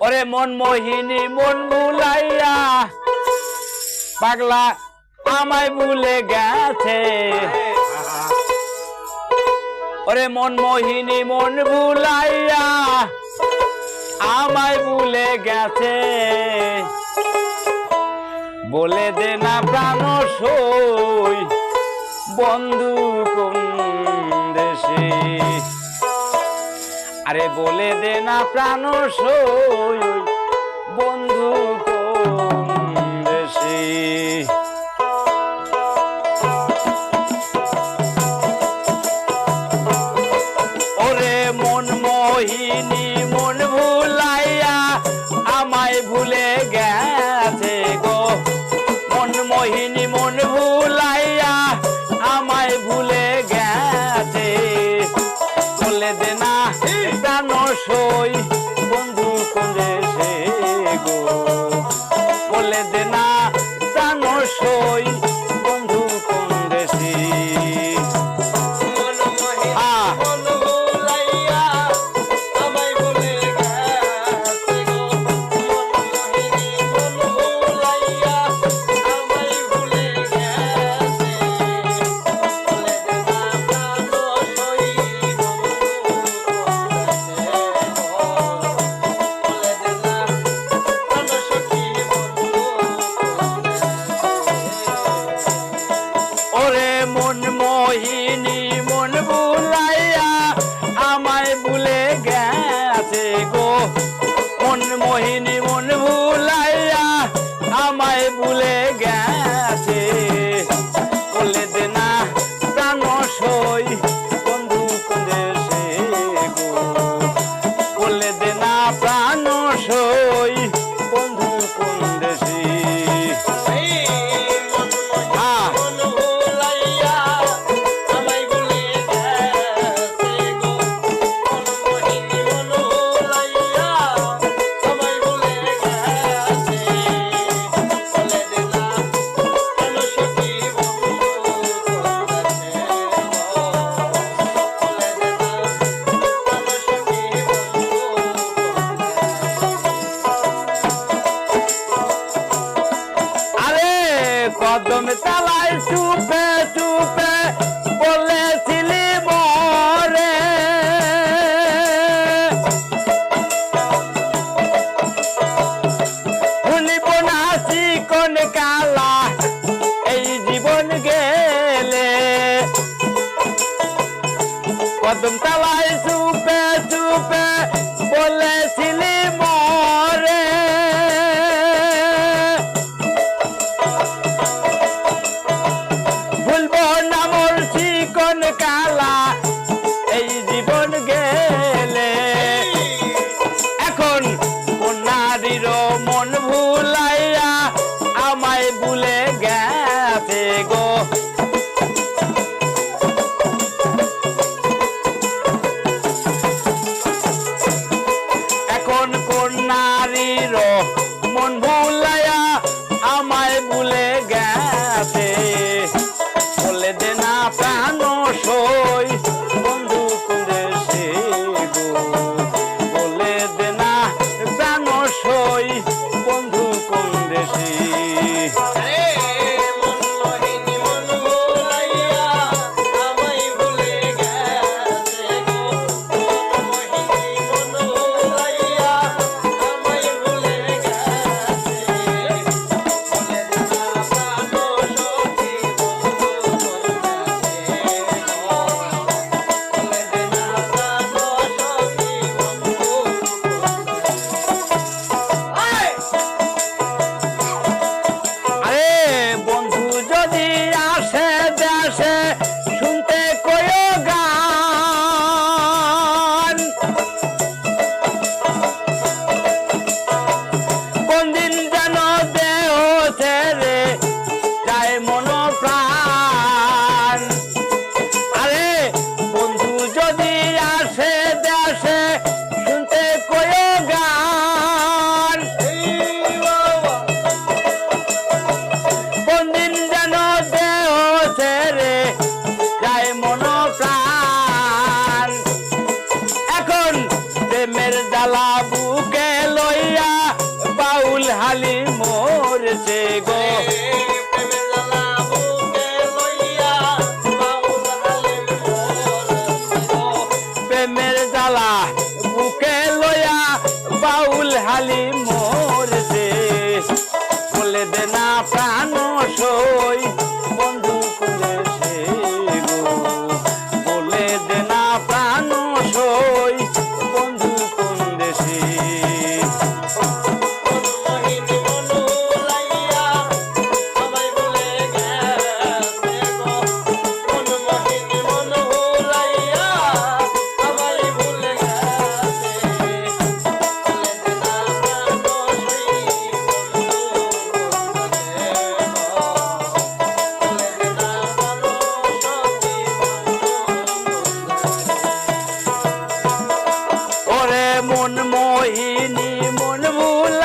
ওরে মন মোহিনী মন ভুলাইয়া পাগলা আমায় ভুলে গেছে। ওরে মন মোহিনী মন ভুলাইয়া আমায় ভুলে গেছে। বলে দে না প্রাণ সই বন্ধু কোন দেশে। আরে বলে দে না প্রাণ সই বন্ধু কোন দেশে। ওরে মন মোহিনী মন ভুলাইয়া আমায় ভুলে গেছে গো। মন মোহিনী মন ভুলাইয়া আমায় ভুলে গেছে। বলে দে না প্রাণ সই বন্ধু কোন দেশে গো। বলে দে না প্রাণ সই বন্ধু কোন দেশে। মন মোহিনী মন ভুলাইয়া আমায় ভুলে গেছে গো। মন মোহিনী মন ভুলাইয়া আমায় ভুলে গেছে। বলে দে না প্রাণ সই বন্ধু কোন দেশে গো। বলে দে না প্রাণ সই বন্ধু কোন দেশে। কদম তালায় চুপে চুপে বলেছিলি মরে। শুনিব না চিকন কালা এই জীবন গেলে। কদম তালায় চুপে চুপে বলেছিলি মরে। কালা এই জীবন গেলে। এখন কোন নারীর মন ভুলাইয়া আমায় ভুলে গেছে গো। এখন কোন নারীর মন ভুলাইয়া আমায় ভুলে গেছে। বলে দে না প্রাণ সই বন্ধু কোন দেশে গো। বলে দে না প্রাণ সই বন্ধু কোন দেশে। বাউল হালি মরছে বলে দে না প্রাণ সই বন্ধু করে সে গো বলে দে না প্রাণ সই বন্ধু কোন দেশে মন মোহিনী মন ভুল